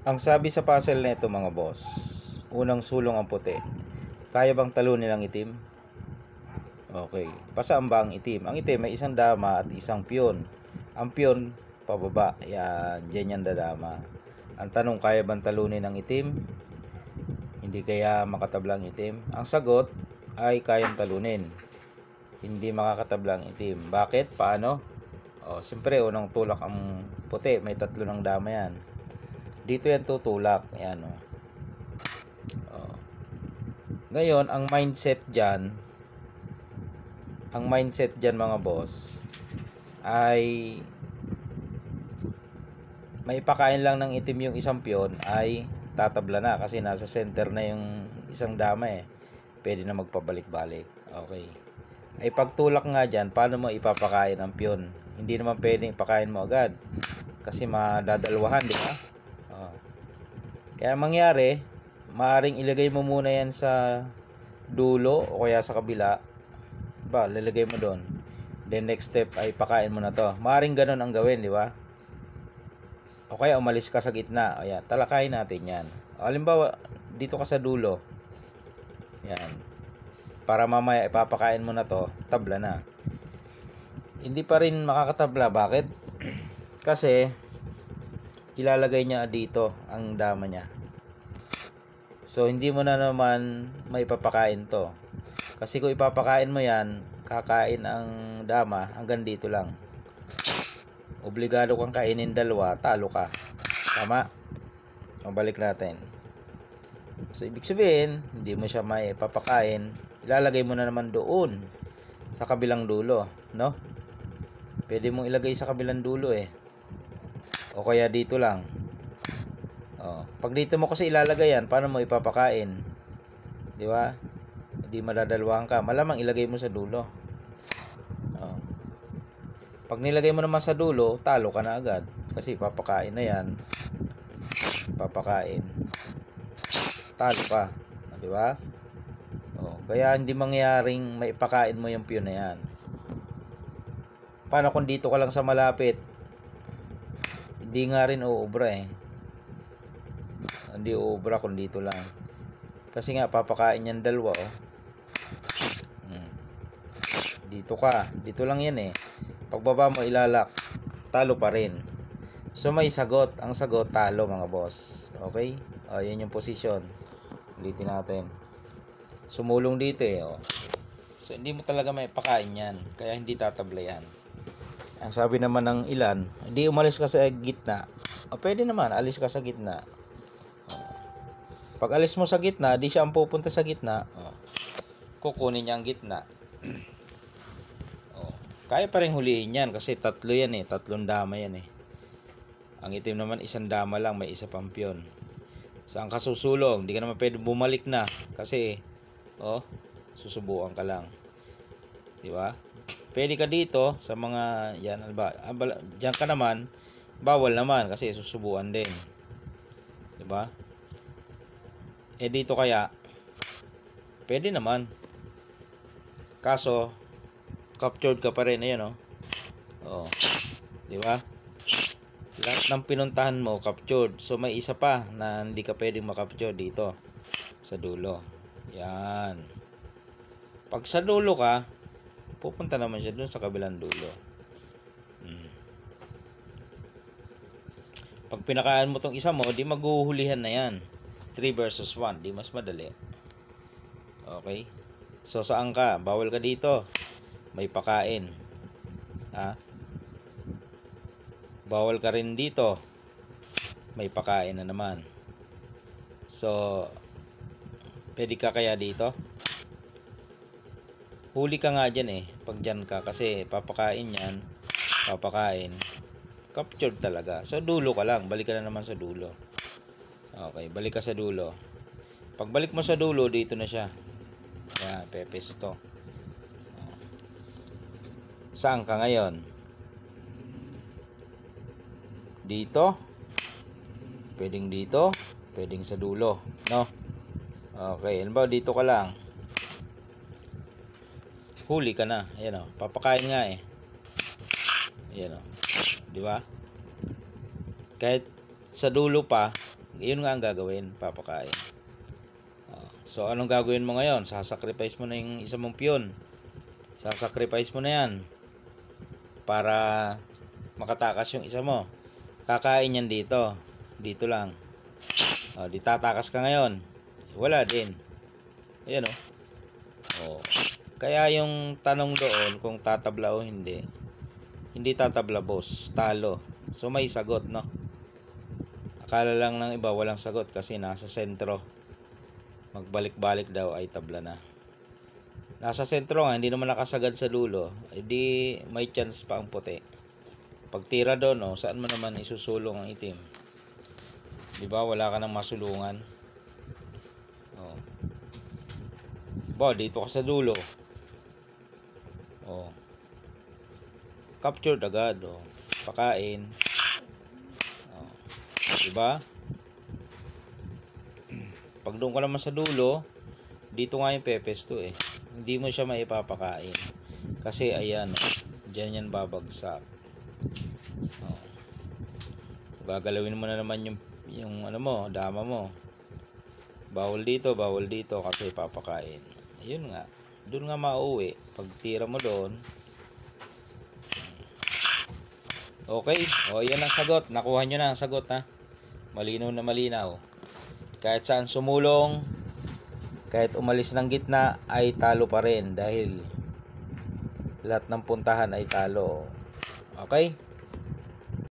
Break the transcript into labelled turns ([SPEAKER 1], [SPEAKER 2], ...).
[SPEAKER 1] Ang sabi sa puzzle nito mga boss, unang sulong ang puti. Kaya bang talunin ang itim? Okay. Pasaan ba ang itim? Ang itim may isang dama at isang piyon. Ang piyon, pababa. Yan, dyan yan dadama. Ang tanong, kaya bang talunin ang itim? Hindi kaya makatablang itim? Ang sagot ay kayang talunin. Hindi makakatablang itim. Bakit? Paano? Siyempre, unang tulak ang puti. May tatlo ng dama yan. Dito yan tutulak. Ayan, o. Ngayon, ang mindset dyan mga boss, ay maipakain lang ng itim yung isang piyon ay tatabla na kasi nasa center na yung isang dama eh. Pwede na magpabalik-balik. Okay. Ay pagtulak nga dyan, paano mo ipapakain ang piyon? Hindi naman pwedeng ipakain mo agad kasi madadalwahan, di ba? Kaya mangyari, maaring ilagay mo muna yan sa dulo o kaya sa kabila. Lalagay mo doon. Then next step ay pakain mo na to. Maaring ganun ang gawin, di ba? O kaya umalis ka sa gitna. Ayan, talakayin natin yan. Halimbawa, dito ka sa dulo. Yan. Para mamaya ipapakain mo na to, tabla na. Hindi pa rin makakatabla. Bakit? Kasi ilalagay niya dito ang dama niya. So hindi mo na naman maipapakain to. Kasi kung ipapakain mo yan, kakain ang dama hanggang dito lang. Obligado kang kainin dalawa, talo ka. Tama? Mabalik natin. So ibig sabihin, hindi mo siya maipapakain, ilalagay mo na naman doon sa kabilang dulo, no? Pwede mong ilagay sa kabilang dulo eh. O kaya dito lang. Pag dito mo kasi ilalagay yan, paano mo ipapakain? Di ba? Hindi madadalwahan ka. Malamang ilagay mo sa dulo. Pag nilagay mo naman sa dulo, talo ka na agad. Kasi papakain na yan. Papakain. Talo ka. Di ba? Kaya hindi mangyaring maipakain mo yung piyon na yan. Paano kung dito ka lang sa malapit? Hindi nga rin uubra eh. Hindi uubra kung dito lang. Kasi nga papakain yan dalawa oh. Dito ka. Dito lang yan eh. Pagbaba mo ilalak. Talo pa rin. So may sagot. Ang sagot talo mga boss. Okay? Yan yung position. Ulitin natin. Sumulong dito eh oh. So hindi mo talaga may pakain yan. Kaya hindi tatabla yan. Ang sabi naman ng ilan, hindi umalis ka sa gitna. Pwede naman, alis ka sa gitna. Pag alis mo sa gitna, di siya ang pupunta sa gitna. Kukunin niya ang gitna. Kaya pa rin huliin yan kasi tatlo yan eh. Tatlong dama yan eh. Ang itim naman isang dama lang, may isa pang piyon. So ang kasusulong, di ka naman pwede bumalik na kasi susubukan ka lang. Di ba? Pwede ka dito sa mga yan, diyan ka naman, bawal naman kasi susubuan din. Di ba? Dito kaya pwede naman. Kaso captured ka pa rin, ayan oh. Di ba? Lahat ng pinuntahan mo captured. So may isa pa na hindi ka pwedeng makapture dito sa dulo. Yan. Pag sa dulo ka, pupunta naman siya dun sa kabilang dulo. Pag pinakaan mo tong isa mo, di maghuhulihan na yan. 3 versus 1, di mas madali. Okay? So saan ka? Bawal ka dito. May pakain. Bawal ka rin dito. May pakain na naman. So pwede ka kaya dito? Huli ka nga dyan eh. Pag dyan ka. Kasi papakain yan. Papakain. Captured talaga. So dulo ka lang. Balik ka na naman sa dulo. Okay. Balik ka sa dulo. Pagbalik mo sa dulo, dito na siya. Ayan. Pepesto. Saan ka ngayon? Dito. Pwedeng dito. Pwedeng sa dulo. No? Okay. Halimbawa dito ka lang. Huli ka na. Ayan o. Papakain nga eh. Ayan o. Di ba? Kahit sa dulo pa, Yun nga ang gagawin, papakain. So, anong gagawin mo ngayon? Sasacrifice mo na yung isa mong piyon. Sasacrifice mo na yan para makatakas yung isa mo. Kakain yan dito. Dito lang. Di tatakas ka ngayon. Wala din. Ayan o. Kaya yung tanong doon kung tatabla o hindi. Hindi tatabla, boss. Talo. So, may sagot, no? Akala lang ng iba walang sagot kasi nasa sentro. Magbalik-balik daw ay tabla na. Nasa sentro nga, hindi naman nakasagad sa dulo. Di may chance pa ang puti. Pag tira doon, saan mo naman isusulong ang itim? Diba, wala ka nang masulungan. Dito ka sa dulo. Captured agad. Pakain. Diba? Pag doon ka naman sa dulo, dito nga yung pepesto eh. Hindi mo siya maipapakain. Kasi ayan, dyan yan babagsak. Gagalawin mo na naman yung ano mo, dama mo. Bawal dito kasi papakain. Ayun nga. Doon nga mauwi. Pag tira mo doon. Okay. Yan ang sagot. Nakuha nyo na ang sagot ha. Malinaw na malinaw. Kahit saan sumulong, kahit umalis ng gitna, ay talo pa rin dahil lahat ng puntahan ay talo. Okay?